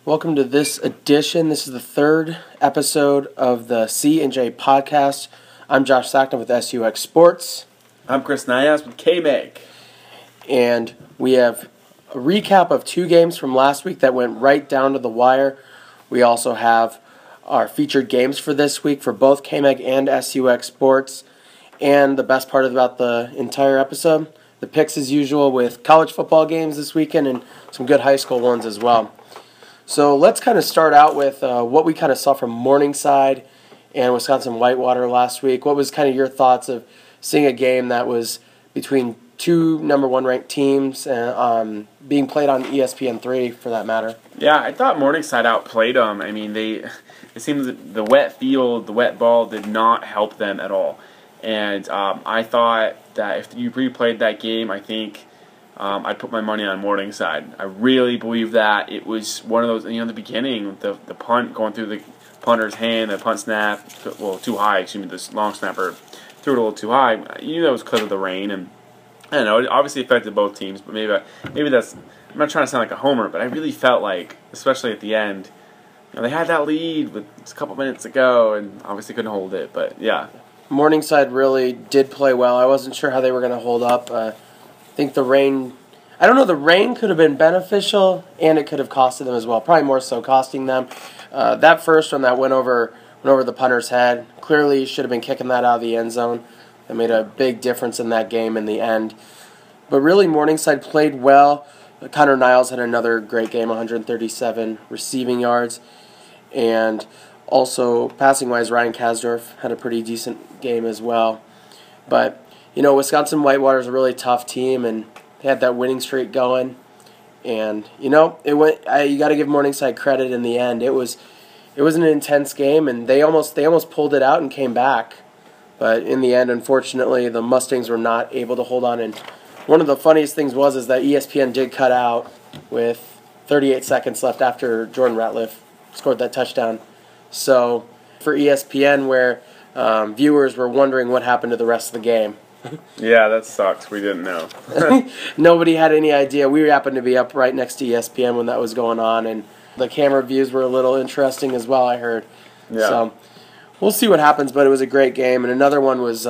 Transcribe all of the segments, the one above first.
Welcome to this edition. This is the third episode of the C&J podcast. I'm Josh Sachnoff with SUX Sports. I'm Chris Neyenhouse with KMEG. And we have a recap of two games from last week that went right down to the wire. We also have our featured games for this week for both KMEG and SUX Sports. And the best part about the entire episode, the picks as usual with college football games this weekend and some good high school ones as well. So let's kind of start out with what we kind of saw from Morningside and Wisconsin-Whitewater last week. What was kind of your thoughts of seeing a game that was between two number one ranked teams and being played on ESPN3 for that matter? Yeah, I thought Morningside outplayed them. I mean, it seems that the wet field, the wet ball did not help them at all. And I thought that if you replayed that game, I think I'd put my money on Morningside. I really believe that it was one of those, the beginning, the punt going through the punter's hand, the punt snap, too high, the long snapper threw it a little too high. You knew that was because of the rain, and I don't know, it obviously affected both teams, but maybe that's, I'm not trying to sound like a homer, but I really felt like, especially at the end, they had that lead with just a couple minutes to go, and obviously couldn't hold it, but yeah. Morningside really did play well. I wasn't sure how they were going to hold up. I think the rain could have been beneficial, and it could have costed them as well. Probably more so costing them. That first one that went over the punter's head, clearly should have been kicking that out of the end zone. That made a big difference in that game in the end. But really, Morningside played well. Connor Niles had another great game, 137 receiving yards. And also, passing-wise, Ryan Kasdorf had a pretty decent game as well. But, Wisconsin-Whitewater is a really tough team, and they had that winning streak going. And, it went. You got to give Morningside credit in the end. It was an intense game, and they almost pulled it out and came back. But in the end, unfortunately, the Mustangs were not able to hold on. And one of the funniest things is that ESPN did cut out with 38 seconds left after Jordan Ratliff scored that touchdown. So for ESPN, where viewers were wondering what happened to the rest of the game. Yeah, that sucks. We didn't know. Nobody had any idea. We happened to be up right next to ESPN when that was going on, and the camera views were a little interesting as well, I heard. Yeah. So we'll see what happens, but it was a great game. And another one was,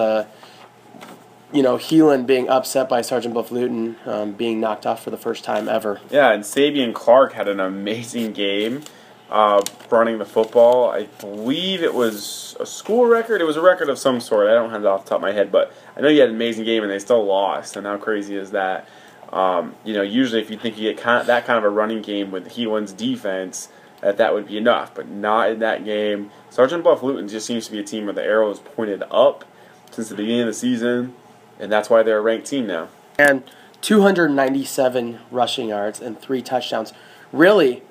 Heelan being upset by Sergeant Bluff Luton being knocked off for the first time ever. Yeah, and Sabian Clark had an amazing game running the football. I believe it was a school record. It was a record of some sort. I don't have it off the top of my head, but I know he had an amazing game, and they still lost. And how crazy is that? Usually if you think you get that kind of a running game with Heelan's defense, that would be enough, but not in that game. Sergeant Bluff Luton just seems to be a team where the arrow is pointed up since the beginning of the season, and that's why they're a ranked team now. And 297 rushing yards and 3 touchdowns. Really,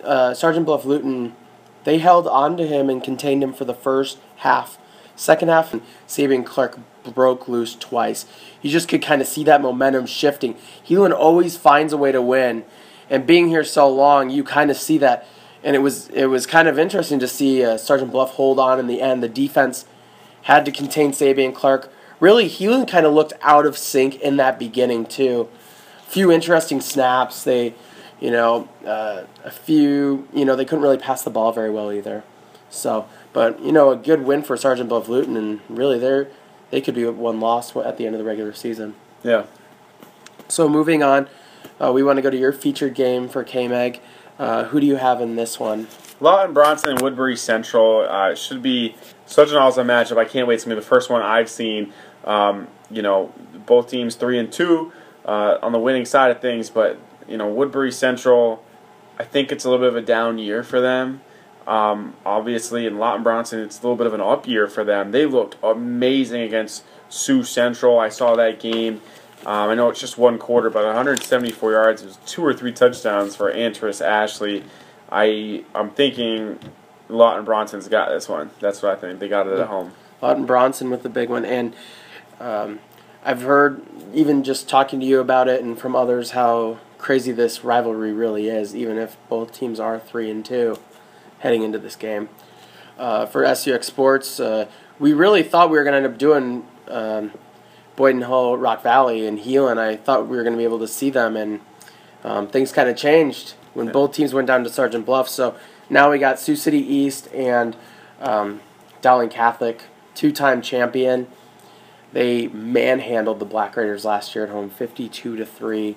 Sergeant Bluff Luton, they held on to him and contained him for the first half. Second half, Sabian Clark broke loose twice. You just could kind of see that momentum shifting. Heelan always finds a way to win, and being here so long, you kind of see that. And it was kind of interesting to see Sergeant Bluff hold on in the end. The defense had to contain Sabian Clark. Really, Heelan kind of looked out of sync in that beginning too. A few interesting snaps. They, they couldn't really pass the ball very well either. So, but a good win for Sergeant Bluff Luton, and really they could be one loss at the end of the regular season. Yeah. So moving on, we want to go to your featured game for KMEG. Who do you have in this one? Lawton Bronson and Woodbury Central. It should be such an awesome matchup. I can't wait. It's going to be the first one I've seen. Both teams 3-2 on the winning side of things, but Woodbury Central, I think it's a little bit of a down year for them. Obviously, in Lawton Bronson, it's a little bit of an up year for them. They looked amazing against Sioux Central. I saw that game. I know it's just one quarter, but 174 yards. It was 2 or 3 touchdowns for Antris Ashley. I'm thinking Lawton Bronson's got this one. That's what I think. They got it at home. Lawton Bronson with the big one. And I've heard, even just talking to you about it and from others, how crazy this rivalry really is, even if both teams are 3-2 heading into this game. For SUX Sports, we really thought we were going to end up doing Boyden Hull, Rock Valley, and Heelan. I thought we were going to be able to see them, and things kind of changed when both teams went down to Sergeant Bluff. So now we got Sioux City East and Dowling Catholic, two-time champion. They manhandled the Black Raiders last year at home, 52-3,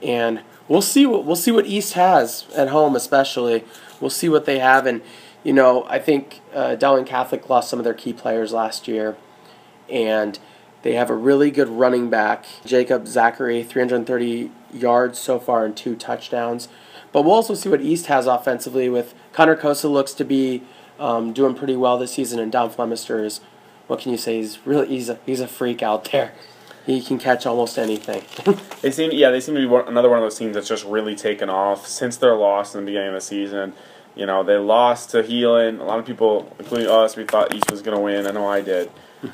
and we'll see what East has at home, especially. We'll see what they have, and I think Dowling Catholic lost some of their key players last year, and they have a really good running back, Jacob Zachary, 330 yards so far and 2 touchdowns. But we'll also see what East has offensively. With Connor Kosa looks to be doing pretty well this season, and Don Flemister is, what can you say? He's a freak out there. He can catch almost anything. They seem to be another one of those teams that's just really taken off since their loss in the beginning of the season. They lost to Heelan. A lot of people, including us, we thought East was going to win. I know I did.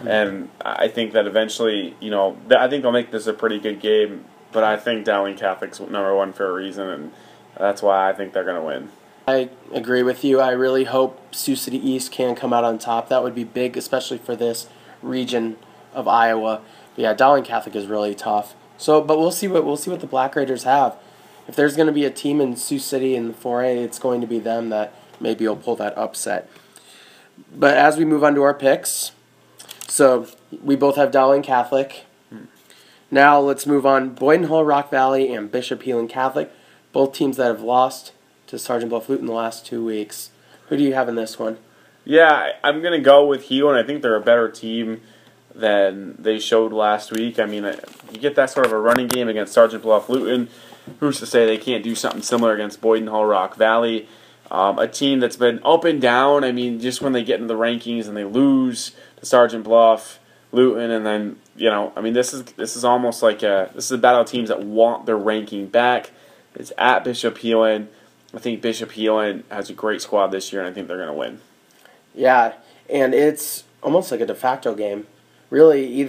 And I think that eventually, I think they'll make this a pretty good game. But I think Dowling Catholic's number one for a reason, and that's why I think they're going to win. I agree with you. I really hope Sioux City East can come out on top. That would be big, especially for this region of Iowa. But yeah, Dowling Catholic is really tough. But we'll see what the Black Raiders have. If there's going to be a team in Sioux City in the 4A, it's going to be them that maybe will pull that upset. But as we move on to our picks, so we both have Dowling Catholic. Now let's move on. Boyden Hull Rock Valley and Bishop Heelan Catholic, both teams that have lost to Sergeant Bluff-Luton in the last 2 weeks. Who do you have in this one? Yeah, I'm going to go with Heelan. I think they're a better team than they showed last week. I mean, you get that sort of a running game against Sergeant Bluff-Luton. Who's to say they can't do something similar against Boyden Hull Rock Valley? A team that's been up and down. I mean, just when they get into the rankings and they lose to Sergeant Bluff-Luton, and then this is almost like this is a battle of teams that want their ranking back. It's at Bishop Heelan. I think Bishop Heelan has a great squad this year, and I think they're going to win. Yeah, and it's almost like a de facto game. Really,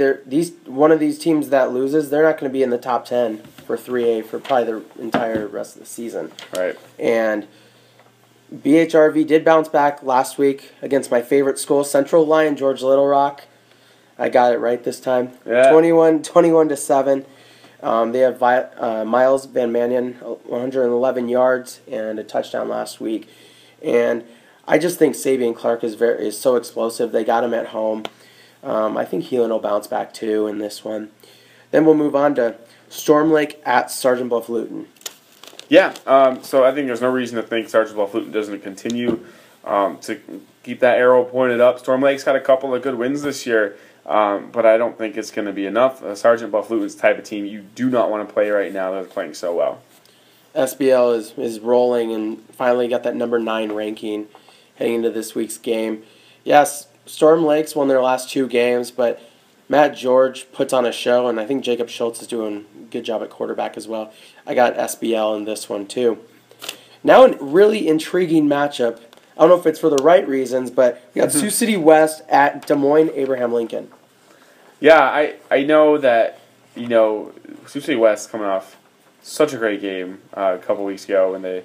one of these teams that loses, they're not going to be in the top 10 for 3A for probably the entire rest of the season. Right. And BHRV did bounce back last week against my favorite school, Central Lyon George Little Rock. I got it right this time. Yeah. 21-7. They have Miles Van Manion, 111 yards and a touchdown last week. And I just think Sabian Clark is so explosive. They got him at home. I think Heelan will bounce back too in this one. Then we'll move on to Storm Lake at Sergeant Bluff-Luton. Yeah, so I think there's no reason to think Sergeant Bluff-Luton doesn't continue to keep that arrow pointed up. Storm Lake's had a couple of good wins this year, but I don't think it's going to be enough. Sergeant Bluff-Luton's type of team you do not want to play right now. They're playing so well. SBL is rolling and finally got that number 9 ranking heading into this week's game. Yes, Storm Lake's won their last 2 games, but Matt George puts on a show, and I think Jacob Schultz is doing a good job at quarterback as well. I got SBL in this one too. Now a really intriguing matchup. I don't know if it's for the right reasons, but we got Sioux City West at Des Moines Abraham Lincoln. Yeah, I know that, Sioux City West coming off such a great game a couple weeks ago when they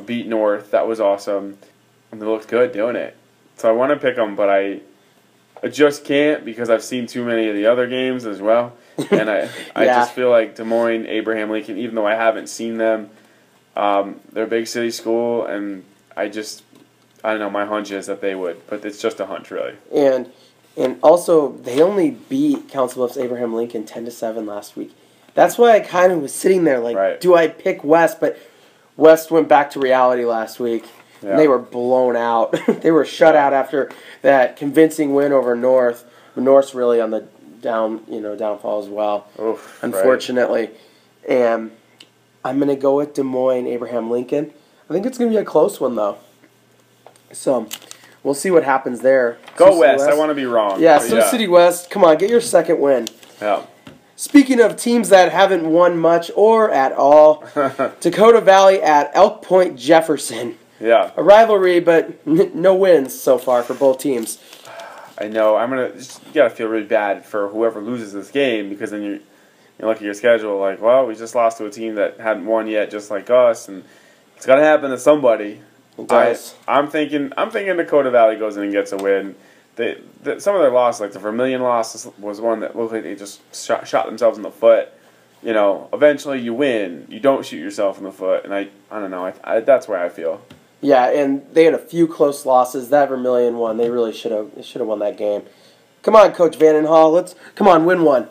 beat North. That was awesome, and they looked good doing it. So I want to pick them, but I just can't because I've seen too many of the other games as well. And I just feel like Des Moines, Abraham Lincoln, even though I haven't seen them, they're a big city school, and I don't know, my hunch is that they would. But it's just a hunch, really. And also, they only beat Council Bluffs Abraham Lincoln 10-7 last week. That's why I kind of was sitting there like, right. Do I pick West? But West went back to reality last week. Yeah. And they were blown out. They were shut out after that convincing win over North. North's really on the downfall as well, Oof, unfortunately. Right. And I'm going to go with Des Moines, Abraham Lincoln. I think it's going to be a close one, though. So we'll see what happens there. Go West. I want to be wrong. Yeah, Sioux City West. Come on, get your second win. Yeah. Speaking of teams that haven't won much or at all, Dakota Valley at Elk Point Jefferson. Yeah. A rivalry, but no wins so far for both teams. I know. You gotta feel really bad for whoever loses this game because then you look at your schedule like, well, we just lost to a team that hadn't won yet, just like us, and it's gotta happen to somebody. It does. I'm thinking Dakota Valley goes in and gets a win. Some of their losses, like the Vermilion loss, was one that looked like they just shot themselves in the foot. eventually you win. You don't shoot yourself in the foot, and I don't know. That's where I feel. Yeah, and they had a few close losses. That Vermilion one, they really should have won that game. Come on, Coach Vandenhall, come on, win one.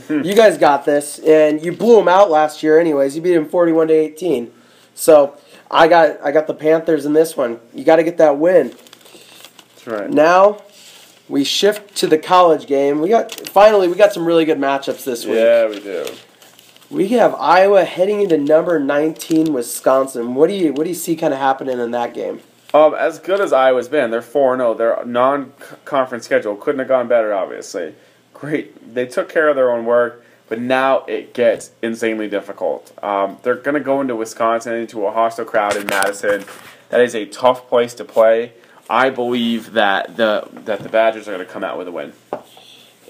You guys got this, and you blew them out last year. Anyways, you beat them 41-18. So I got the Panthers in this one. You got to get that win. That's right. Now we shift to the college game. We got some really good matchups this week. Yeah, we do. We have Iowa heading into number 19 Wisconsin. What do you see kind of happening in that game? As good as Iowa's been, they're 4-0. Their non-conference schedule couldn't have gone better, obviously. Great. They took care of their own work, but now it gets insanely difficult. They're going to go into Wisconsin, into a hostile crowd in Madison. That is a tough place to play. I believe that the Badgers are going to come out with a win.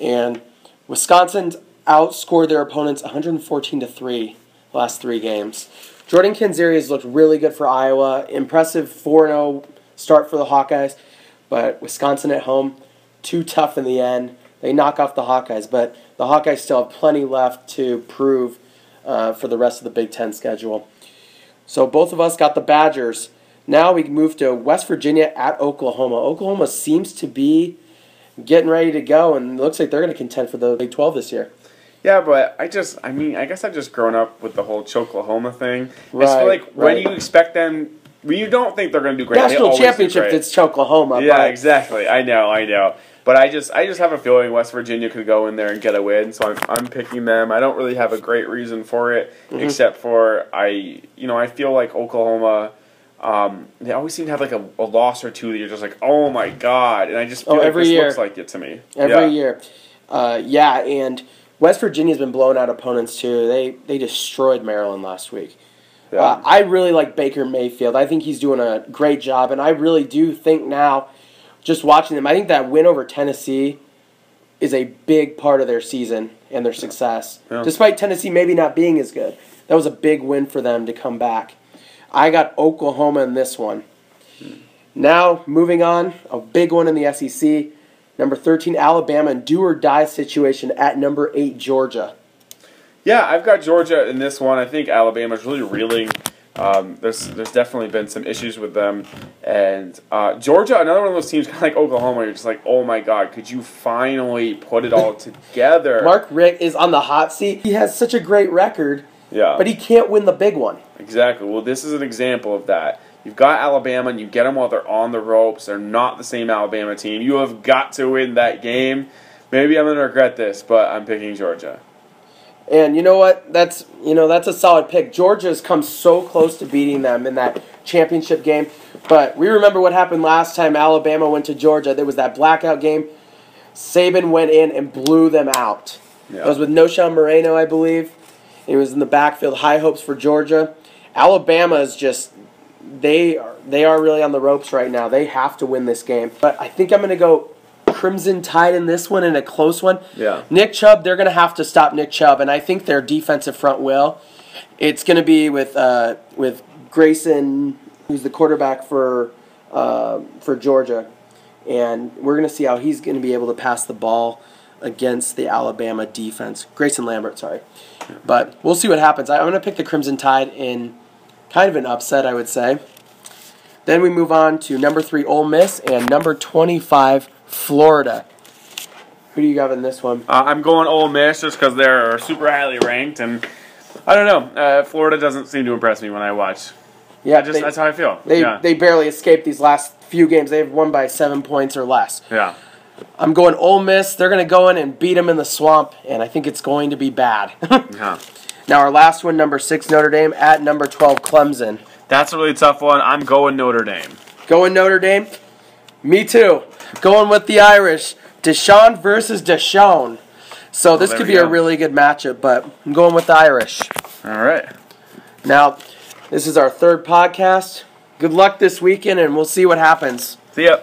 And Wisconsin's outscored their opponents 114-3 the last 3 games. Jordan Kanzeri has looked really good for Iowa. Impressive 4-0 start for the Hawkeyes. But Wisconsin at home, too tough in the end. They knock off the Hawkeyes, but the Hawkeyes still have plenty left to prove for the rest of the Big Ten schedule. So both of us got the Badgers. Now we move to West Virginia at Oklahoma. Oklahoma seems to be getting ready to go, and it looks like they're going to contend for the Big 12 this year. Yeah, but I guess I've just grown up with the whole Choklahoma thing. Right, I feel like when you expect them, when you don't think they're going to do great, National championship, it's Choklahoma. Yeah, exactly. I know. But I just have a feeling West Virginia could go in there and get a win, so I'm picking them. I don't really have a great reason for it, except for I feel like Oklahoma. They always seem to have like a loss or two that you're just like, oh my god, and I just feel like this looks like it to me. Every year, and West Virginia's been blowing out opponents too. They destroyed Maryland last week. Yeah. I really like Baker Mayfield. I think he's doing a great job, and I really do think now, just watching them, I think that win over Tennessee is a big part of their season and their success. Yeah. Despite Tennessee maybe not being as good, that was a big win for them to come back. I got Oklahoma in this one. Now, moving on, a big one in the SEC. Number 13, Alabama, and do-or-die situation at number 8, Georgia. Yeah, I've got Georgia in this one. I think Alabama's really reeling. There's definitely been some issues with them. And Georgia, another one of those teams kind of like Oklahoma, you're just like, oh my god, could you finally put it all together? Mark Richt is on the hot seat. He has such a great record, but he can't win the big one. Exactly. Well, this is an example of that. You've got Alabama, and you get them while they're on the ropes. They're not the same Alabama team. You have got to win that game. Maybe I'm going to regret this, but I'm picking Georgia. And you know what? That's a solid pick. Georgia's come so close to beating them in that championship game. But we remember what happened last time Alabama went to Georgia. There was that blackout game. Saban went in and blew them out. Yeah. It was with Noshawn Moreno, I believe. It was in the backfield. High hopes for Georgia. Alabama is just... They are really on the ropes right now. They have to win this game. But I think I'm going to go Crimson Tide in this one, in a close one. Yeah. Nick Chubb, they're going to have to stop Nick Chubb, and I think their defensive front will. It's going to be with Grayson, who's the quarterback for Georgia, and we're going to see how he's going to be able to pass the ball against the Alabama defense. Grayson Lambert, sorry. But we'll see what happens. I'm going to pick the Crimson Tide in kind of an upset, I would say. Then we move on to number 3, Ole Miss, and number 25, Florida. Who do you got in this one? I'm going Ole Miss just because they're super highly ranked, and I don't know. Florida doesn't seem to impress me when I watch. Yeah, that's how I feel. They barely escaped these last few games. They've won by 7 points or less. Yeah. I'm going Ole Miss. They're going to go in and beat them in the swamp, and I think it's going to be bad. Yeah. Now our last one, number 6, Notre Dame, at number 12, Clemson. That's a really tough one. I'm going Notre Dame. Going Notre Dame? Me too. Going with the Irish. Deshaun versus Deshaun. So this could be a really good matchup, but I'm going with the Irish. All right. Now, this is our 3rd podcast. Good luck this weekend, and we'll see what happens. See ya.